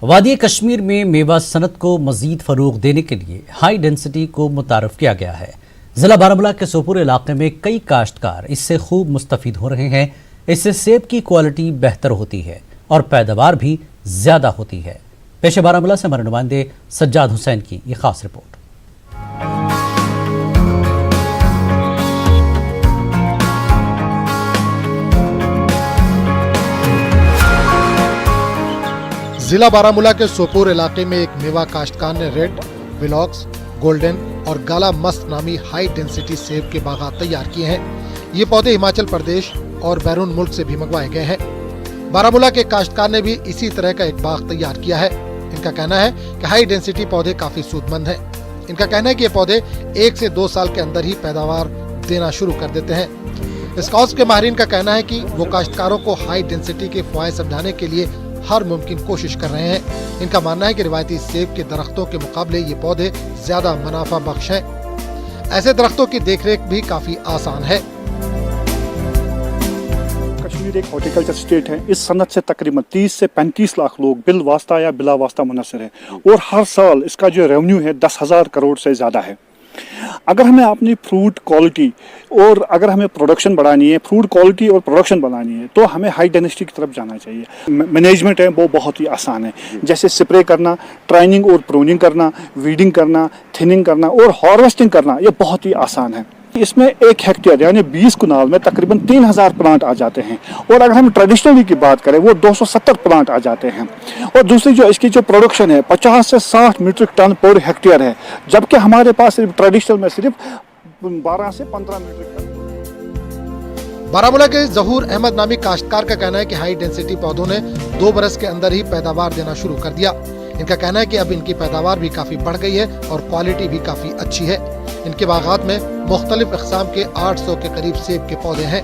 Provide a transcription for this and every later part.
وادی کشمیر میں میوہ صنعت کو مزید فروغ دینے کے لیے ہائی ڈینسٹی کو متعارف کیا گیا ہے۔ ضلع بارہمولہ کے سوپور علاقے میں کئی کاشتکار اس سے خوب مستفید ہو رہے ہیں۔ اس سے سیب کی کوالٹی بہتر ہوتی ہے اور پیداوار بھی زیادہ ہوتی ہے۔ پیش بارہمولہ سے ہمارے نمائندے سجاد حسین کی یہ خاص رپورٹ۔ ضلع بارہمولہ کے سوپور علاقے میں ایک میوہ کاشتکار نے ریڈ، ویلوکس، گولڈن اور گالا مست نامی ہائی ڈینسٹی سیب کے باغات تیار کیے ہیں۔ یہ پودے ہماچل پردیش اور بیرون ملک سے بھی منگوائے گئے ہیں۔ بارہمولہ کے کاشتکار نے بھی اسی طرح کا ایک باغ تیار کیا ہے۔ ان کا کہنا ہے کہ ہائی ڈینسٹی پودے کافی سود مند ہیں۔ ان کا کہنا ہے کہ یہ پودے 1 سے 2 سال کے اندر ہی پیداوار دینا شروع کر دیتے ہیں۔ اسکاؤٹس کے ماہرین کا کہنا ہے کہ وہ کاشتکاروں کو ہائی ڈینسٹی کے فوائد سمجھانے کے لیے ہر ممکن کوشش کر رہے ہیں۔ ان کا ماننا ہے کہ روایتی سیب کے درختوں کے مقابلے یہ پودے زیادہ منافع بخش ہیں۔ ایسے درختوں کی دیکھ ریکھ بھی کافی آسان ہے۔ کشمیر ایک ہارٹیکلچر اسٹیٹ ہے۔ اس صنعت سے تقریباً 30 سے 35 لاکھ لوگ بال واسطہ یا بلا واسطہ منحصر ہیں اور ہر سال اس کا جو ریونیو ہے 10,000 کروڑ سے زیادہ ہے۔ اگر ہمیں اپنی فروٹ کوالٹی اور اگر ہمیں پروڈکشن بڑھانی ہے، فروٹ کوالٹی اور پروڈکشن بڑھانی ہے تو ہمیں ہائی ڈینسٹی کی طرف جانا چاہیے۔ مینجمنٹ ہے وہ بہت ہی آسان ہے، جیسے سپرے کرنا، ٹرائننگ اور پروننگ کرنا، ویڈنگ کرنا، تھننگ کرنا اور ہارویسٹنگ کرنا، یہ بہت ہی آسان ہے۔ اس میں 1 ہیکٹیئر یعنی 20 کنال میں تقریباً 3,000 پلانٹ آ جاتے ہیں، اور اگر ہم ٹریڈیشنلی کی بات کریں وہ 270 پلانٹ آ جاتے ہیں۔ اور دوسری جو اس کی جو پروڈکشن ہے 50 سے 60 میٹرک ٹن پر ہیکٹیئر ہے، جبکہ ہمارے پاس صرف ٹریڈیشنل میں صرف 12 سے 15 میٹرک ٹن۔ بارہمولہ کے ظہور احمد نامی کاشتکار کا کہنا ہے کہ ہائی ڈینسٹی پودوں نے 2 برس کے اندر ہی پیداوار دینا شروع کر دیا۔ ان کا کہنا ہے کہ اب ان کی پیداوار بھی کافی بڑھ گئی ہے اور کوالٹی بھی کافی اچھی ہے۔ ان کے باغات میں مختلف اقسام کے 800 کے قریب سیب کے پودے ہیں۔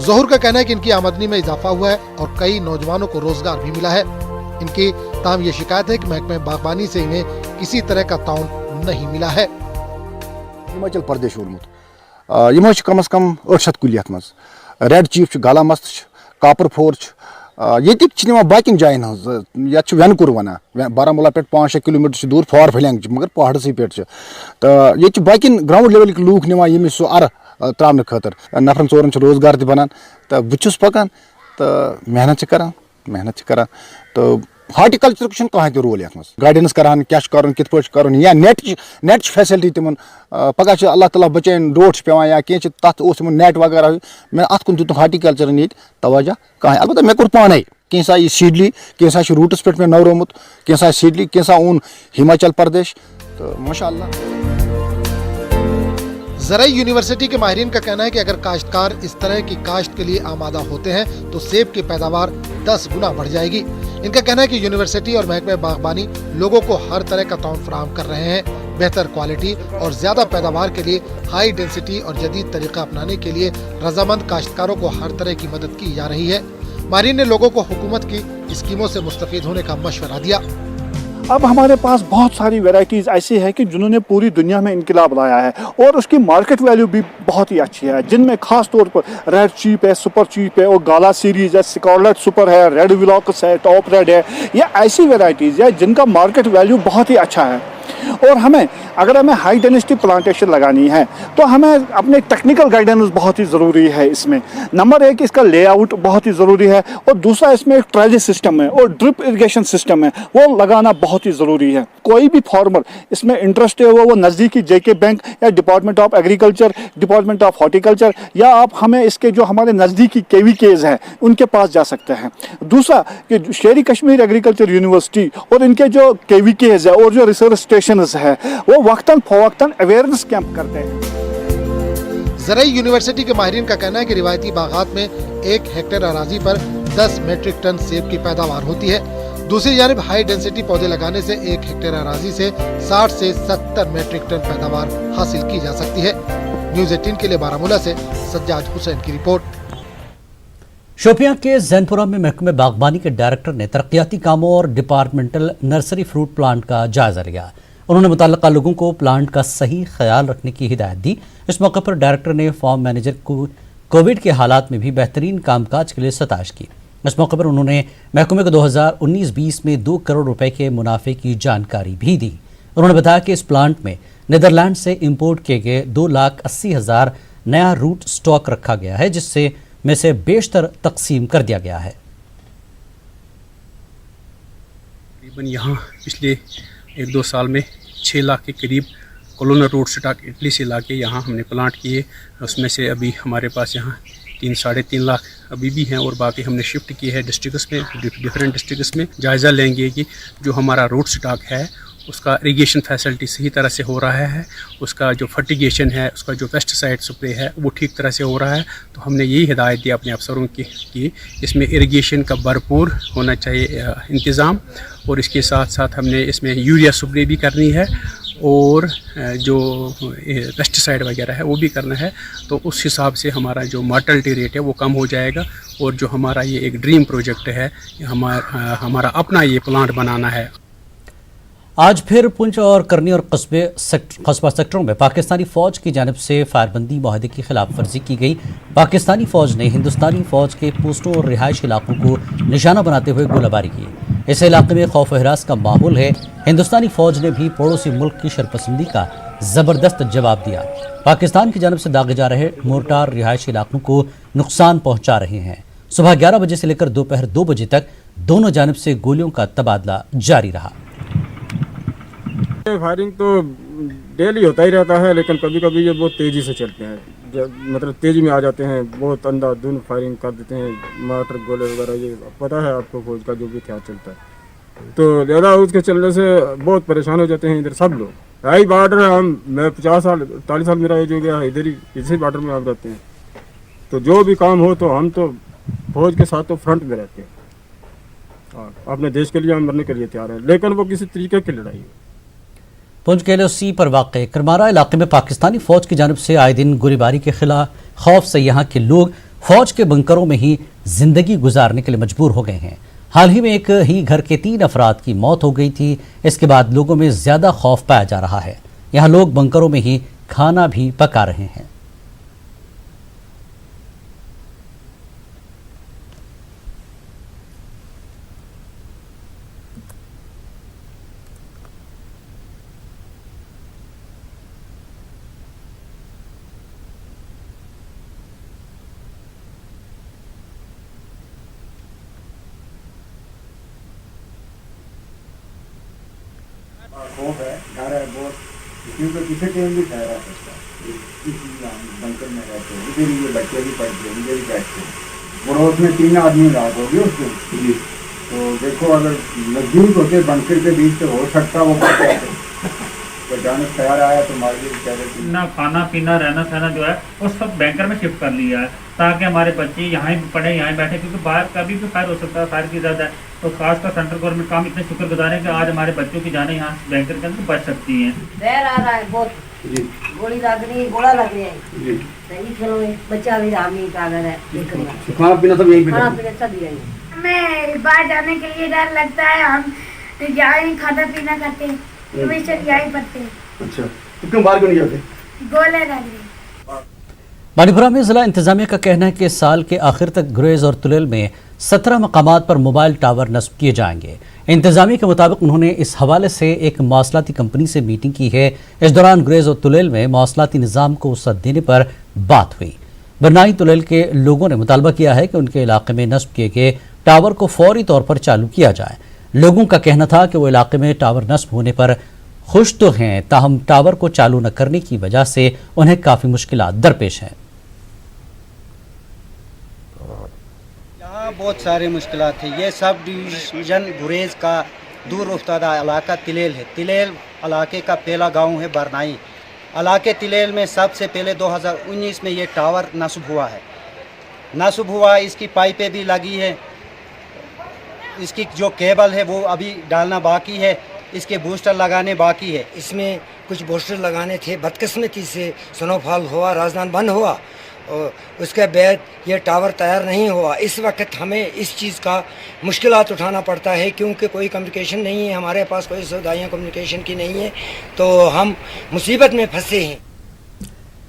ظہور کا کہنا ہے کہ ان کی آمدنی میں اضافہ ہوا ہے اور کئی نوجوانوں کو روزگار بھی ملا ہے۔ ان کی تاہم یہ شکایت ہے کہ محکمہ باغبانی سے انہیں کسی طرح کا تعاون نہیں ملا ہے۔ ہماچل پردیش اورمت کم از کم 800 کُلۍ یتھ منٛز ریڈ چیف گالا مست کاپر فور ییٚتِکۍ چھِ نِوان باقین جاین ہٕنٛز یتھ وینکور ونان بارہمولہ پٮ۪ٹھ 5-6 کلومیٹر دوٗر فار فلنگ مگر پہاڑسٕے پٮ۪ٹھ تہٕ ییٚتہِ چھِ باقین گراؤنڈ لیولٕکۍ لوٗکھ نِوان ییٚمِس سُہ ارٕ تراونہٕ خٲطرٕ نفرن 4 چھُ روزگار تہِ بنان تہٕ بہٕ چھُس پکان تہٕ محنت چھِ کران تہٕ ہارٹیکلچرُک چھُنہٕ کانٛہہ تہِ رول یتھ منٛز گایڈنس کران کیاہ چھُ کرُن کِتھ پٲٹھۍ چھُ کرُن یا نیٹ چھِ فیسلٹی تِمن پگاہ چھِ اللہ تعالیٰ بچٲیِن ڈوٹھ چھُ پیوان یا کینٛہہ چھِ تتھ اوس تِمن نیٹ وغیرہ مےٚ اتھ کُن دیُت نہٕ ہارٹیکلچرن ییٚتہِ توجہ کانٛہہ البتہ مےٚ کوٚر پانے کینٛژھا یہِ سیٖڈلی کینٛژھا چھُ روٗٹس پٮ۪ٹھ مےٚ نورومُت کینٛژھا سیٖڈلی کینٛژھا اوٚن ہماچل پردیش تہٕ ماشاء اللہ۔ زرعی یونیورسٹی کے ماہرین کا کہنا ہے کہ اگر کاشتکار اس طرح کی کاشت کے لیے آمادہ ہوتے ہیں تو سیب کی پیداوار 10 گنا بڑھ جائے گی۔ ان کا کہنا ہے کہ یونیورسٹی اور محکمہ باغبانی لوگوں کو ہر طرح کا تعاون فراہم کر رہے ہیں۔ بہتر کوالٹی اور زیادہ پیداوار کے لیے ہائی ڈینسٹی اور جدید طریقہ اپنانے کے لیے رضامند کاشتکاروں کو ہر طرح کی مدد کی جا رہی ہے۔ ماہرین نے لوگوں کو حکومت کی اسکیموں سے مستفید ہونے کا مشورہ دیا۔ اب ہمارے پاس بہت ساری ویرائٹیز ایسی ہیں کہ جنہوں نے پوری دنیا میں انقلاب لایا ہے اور اس کی مارکیٹ ویلیو بھی بہت ہی اچھی ہے، جن میں خاص طور پر ریڈ چیپ ہے، سپر چیپ ہے اور گالا سیریز ہے، سکارلیٹ سپر ہے، ریڈ ویلوکس ہے، ٹاپ ریڈ ہے۔ یہ ایسی ویرائٹیز ہے جن کا مارکیٹ ویلیو بہت ہی اچھا ہے، اور اگر ہمیں ہائی ڈینسٹی پلانٹیشن لگانی ہے تو ہمیں اپنے ٹیکنیکل گائیڈنس بہت ہی ضروری ہے۔ اس میں نمبر 1 اس کا لے آؤٹ بہت ہی ضروری ہے، اور دوسرا اس میں ایک ٹریلی سسٹم ہے اور ڈرپ اریگیشن سسٹم ہے، وہ لگانا بہت ہی ضروری ہے۔ کوئی بھی فارمر اس میں انٹرسٹ ہے وہ نزدیکی JK بینک یا department of agriculture, department of horticulture, یا آپ ہمیں اس کے جو ہمارے نزدیکی KVKs ہیں ان کے پاس جا سکتے ہیں۔ دوسرا کہ شیری کشمیر ایگریکلچر یونیورسٹی اور ان کے جو KVKs ہے اور جو ریسرچ اسٹیشنز ہے وہ وقتاً فوقتاً اویئرنس کیمپ کرتے ہیں۔ زرعی یونیورسٹی کے ماہرین کا کہنا ہے کہ روایتی باغات میں 1 ہیکٹر اراضی پر 10 میٹرک ٹن سیب کی پیداوار ہوتی ہے۔ دوسری جانب ہائی ڈینسٹی پودے لگانے سے 1 ہیکٹر اراضی سے 60 سے 70 میٹرک ٹن پیداوار حاصل کی جا سکتی ہے۔ نیوز 18 کے لیے بارہمولہ سے سجاد حسین کی رپورٹ۔ شوپیاں کے زین پورہ میں محکمہ باغبانی کے ڈائریکٹر نے ترقیاتی کاموں اور ڈپارٹمنٹل نرسری فروٹ پلانٹ کا جائزہ لیا۔ انہوں نے متعلقہ لوگوں کو پلانٹ کا صحیح خیال رکھنے کی ہدایت دی۔ اس موقع پر ڈائریکٹر نے فارم مینیجر کو کووڈ کے حالات میں بھی بہترین کام کاج کے لیے ستائش کی۔ इस मौके पर उन्होंने महकमे को 2019-20 में 2 करोड़ रुपए के मुनाफे की जानकारी भी दी। उन्होंने बताया कि इस प्लांट में नीदरलैंड से इंपोर्ट किए गए 2,80,000 नया रूट स्टॉक रखा गया है, जिससे में से बेशतर तकसीम कर दिया गया है। तकरीबन यहाँ पिछले 1-2 साल में 6 लाख के करीब कोलोनर रूट स्टॉक इटली से लाके यहाँ हमने प्लांट किए। उसमें से अभी हमारे पास यहाँ 3-3.5 लाख अभी भी हैं और बाकी हमने शिफ्ट किए हैं डिस्ट्रिक्ट्स में, डिफरेंट डिस्ट्रिक्ट्स में। जायज़ा लेंगे कि जो हमारा रूट स्टॉक है उसका इरिगेशन फैसिलिटी सही तरह से हो रहा है, उसका जो फर्टिगेशन है, उसका जो पेस्टिसाइड स्प्रे है वो ठीक तरह से हो रहा है। तो हमने यही हिदायत दी अपने अफसरों की कि इसमें इरिगेशन का भरपूर होना चाहिए इंतज़ाम, और इसके साथ साथ हमने इसमें यूरिया स्प्रे भी करनी है और जो पेस्टिसाइड वगैरह है वो भी करना है। तो उस हिसाब से हमारा जो मॉर्टेलिटी रेट है वो कम हो जाएगा। और जो हमारा ये एक ड्रीम प्रोजेक्ट है, हमारा अपना ये प्लांट बनाना है। आज फिर पुंछ और करनी और कस्बा सेक्टरों में पाकिस्तानी फौज की जानिब से फायरबंदी माहदे की खिलाफ वर्जी की गई। पाकिस्तानी फौज ने हिंदुस्तानी फौज के पोस्टों और रिहायशी इलाकों को निशाना बनाते हुए गोलाबारी की। इस इलाके में खौफ हरास का माहौल है। हिंदुस्तानी फौज ने भी पड़ोसी मुल्क की शरपसंदी का ज़बरदस्त जवाब दिया। पाकिस्तान की जानिब से दागे जा रहे मोर्टार रिहायशी इलाकों को नुकसान पहुँचा रहे हैं। सुबह 11 बजे से लेकर दोपहर 2 बजे तक दोनों जानिब से गोलियों का तबादला जारी रहा। फायरिंग तो डेली होता ही रहता है, लेकिन कभी कभी ये बहुत तेज़ी से चलते हैं, मतलब तेज़ी में आ जाते हैं, बहुत अंधाधुंध फायरिंग कर देते हैं, मार्टर गोले वगैरह। ये पता है आपको फौज का जो भी क्या चलता है, तो ज़्यादा उसके चलने से बहुत परेशान हो जाते हैं इधर सब लोग। हाई बॉर्डर है, मैं 40 साल मेरा एज हो गया है, इधर ही इसी बॉर्डर में आप रहते हैं। तो जो भी काम हो तो हम तो फौज के साथ तो फ्रंट में रहते हैं, अपने देश के लिए हम मरने के लिए तैयार हैं, लेकिन वो किसी तरीके की लड़ाई है। पुंछ के LOC पर वाक़ करमारा इलाके में पाकिस्तानी फ़ौज की जानिब से आए दिन गोलीबारी के खिलाफ खौफ से यहाँ के लोग फ़ौज के बंकरों में ही ज़िंदगी गुजारने के लिए मजबूर हो गए हैं। हाल ही में एक ही घर के 3 अफराद की मौत हो गई थी। इसके बाद लोगों में ज़्यादा खौफ पाया जा रहा है। यहाँ लोग बंकरों में ही खाना भी पका रहे हैं। खौफ है, डर है बहुत, क्योंकि किसी टाइम भी ठहरा सकता है। इसलिए हम बंकर में रहते हैं, इधर ये बच्चे भी पढ़ते हैं, इधर ही बैठते हैं। पड़ोस में 3 आदमी रात होगी उसको, तो देखो अगर नजदीक होते बंकर के बीच तो हो सकता वो अचानक तैयार आया तो मार ना खाना पीना रहना सहना जो है वो सब बैंकर में शिफ्ट कर लिया है, ताकि हमारे बच्चे यहाँ पढ़े यहाँ बैठे, क्योंकि बाहर कभी भी फायर हो सकता है, फायर की ज़्यादा है। तो खासकर सेंट्रल गवर्नमेंट काम इतने शुक्रगुजार है कि आज हमारे बच्चों की जाने यहाँ बैंकर के अंदर बच सकती हैं। डर आ रहा है बहुत, गोली लग रही है, गोला लग रहा है, सही चलो बच्चा भी रामी का है, खाना पीना सब यही खाना पीना सब यही। हमें बाहर जाने के लिए डर लगता है, हम यहाँ ही खाना पीना करते हैं, हमेशा यहाँ ही पढ़ते हैं। अच्छा, तो क्यों बाहर क्यों नहीं जाते? गोले लग रही। बानीपुरा में जिला इंतजामिया का कहना है कि साल के आखिर तक गुरेज और तुलेल में 17 मकामात पर मोबाइल टावर नस्ब किए जाएंगे। इंतजामिया के मुताबिक उन्होंने इस हवाले से एक मवासलाती कंपनी से मीटिंग की है। इस दौरान गुरेज और तुलेल में मवासलाती निज़ाम को वसअत देने पर बात हुई। बरनाई तुलेल के लोगों ने मुतालबा किया है कि उनके इलाके में नस्ब किए गए टावर को फौरी तौर पर चालू किया जाए। लोगों का कहना था कि वो इलाके में टावर नस्ब होने पर खुश तो हैं, ताहम टावर को चालू न करने की वजह से उन्हें काफ़ी मुश्किलात दरपेश हैं। यहाँ बहुत सारे मुश्किलात हैं। ये सब डिवीज़न गुरेज का दूर उफ्तादा इलाका तिलेल है। तिलेल इलाके का पहला गांव है बरनाई। इलाके तिलेल में सबसे पहले 2019 में ये टावर नस्ब हुआ। इसकी पाइपें भी लगी है, इसकी जो केबल है वो अभी डालना बाकी है, इसके बूस्टर लगाने बाकी है। इसमें कुछ बूस्टर लगाने थे, बदकिस्मती से स्नोफॉल हुआ, राजधान बंद हुआ और उसके बाद ये टावर तैयार नहीं हुआ। इस वक्त हमें इस चीज़ का मुश्किलात उठाना पड़ता है, क्योंकि कोई कम्युनिकेशन नहीं है, हमारे पास कोई सुविधाएँ कम्युनिकेशन की नहीं है, तो हम मुसीबत में फंसे हैं।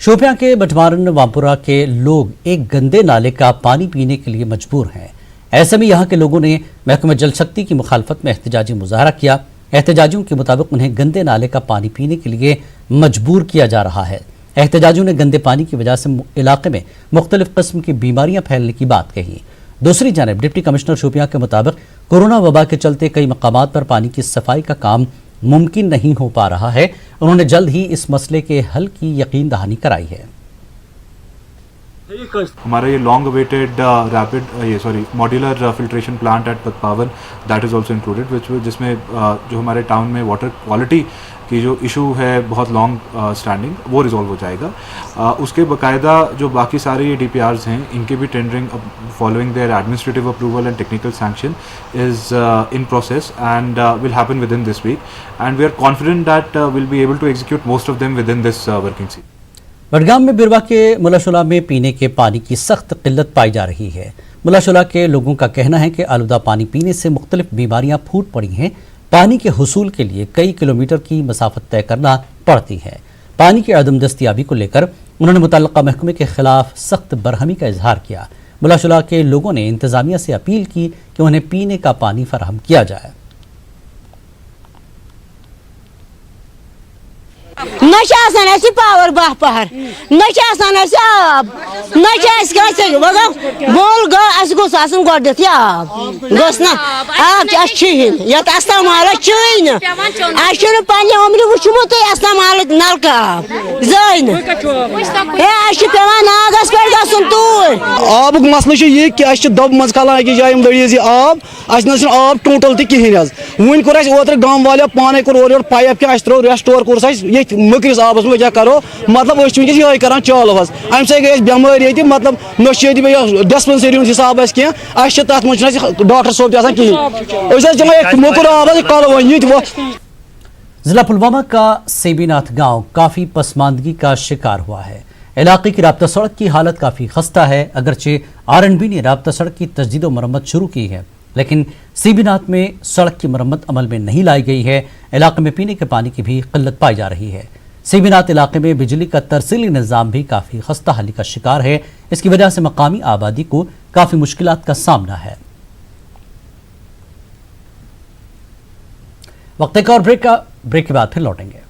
शोपियां के बटमारन वामपुरा के लोग एक गंदे नाले का पानी पीने के लिए मजबूर हैं। ऐसे में यहाँ के लोगों ने महकमा जल शक्ति की मुखालफत में एहतजाजी मुजाहरा किया। एहतजाजियों के मुताबिक उन्हें गंदे नाले का पानी पीने के लिए मजबूर किया जा रहा है। एहतजाजियों ने गंदे पानी की वजह से इलाके में मुख्तलिफ किस्म की बीमारियां फैलने की बात कही। दूसरी जानब डिप्टी कमिश्नर शोपियां के मुताबिक कोरोना वबा के चलते कई मकामात पर पानी की सफाई का काम मुमकिन नहीं हो पा रहा है। उन्होंने जल्द ही इस मसले के हल की यकीन दहानी कराई है। हमारा ये long awaited modular filtration plant at Patpawan that is also included, जिसमें जो हमारे टाउन में वाटर क्वालिटी की जो इशू है बहुत लॉन्ग स्टैंडिंग, वो रिजॉल्व हो जाएगा। उसके बाकायदा जो बाकी सारे ये DPRs हैं, इनके भी tendering following there administrative approval and technical sanction is in process and will happen within this week and we are confident that will be able to execute most of them within this working season. Budgam में बिरवा के मुलाशुला में पीने के पानी की सख्त किल्लत पाई जा रही है। मुलाशुला के लोगों का कहना है कि आलूदा पानी पीने से मुख्तलिफ बीमारियां फूट पड़ी हैं। पानी के हुसूल के लिए कई किलोमीटर की मसाफत तय करना पड़ती है। पानी की अदम दस्तियाबी को लेकर उन्होंने मुतल्लिका महकमे के खिलाफ सख्त बरहमी का इजहार किया। मुलाशुला के लोगों ने इंतजामिया से अपील की कि उन्हें पीने का पानी फराहम किया जाए। न पावर बह पहर न आब मोल गोस आब गोस ना आब चीन ये माल चीन पे उम्र वुचमुत माल नलका आब जन नागस पे गन तूर आब मसल ये कि दब मज कलान अकिस जाए दड़ीज आब आब टोटल तहन वन कोर ओतर गांव वाले पाने कोर पाइप क्या त्रो रेस्टोर कोर मकरिस आबस में क्या करो मतलब ये कर चाल अम से गई बेमार ये मतलब न डिस्पेंसरी हिसाब कह तथ मज डॉक्टर सोब कहें मोकुर आब कल जिला पुलवामा का सेबीनाथ गांव काफी पसमानदगी का शिकार हुआ है। इलाके की राब्ता सड़क की हालत काफी खस्ता है। अगरचे RNB ने राब्ता सड़क की तजदीद व मरम्मत शुरू की है, लेकिन सीबीनाथ में सड़क की मरम्मत अमल में नहीं लाई गई है। इलाके में पीने के पानी की भी किल्लत पाई जा रही है। सीबीनाथ इलाके में बिजली का तरसीली निज़ाम भी काफ़ी खस्ता हाली का शिकार है। इसकी वजह से मकामी आबादी को काफ़ी मुश्किलात का सामना है। वक्त एक और ब्रेक के बाद फिर लौटेंगे।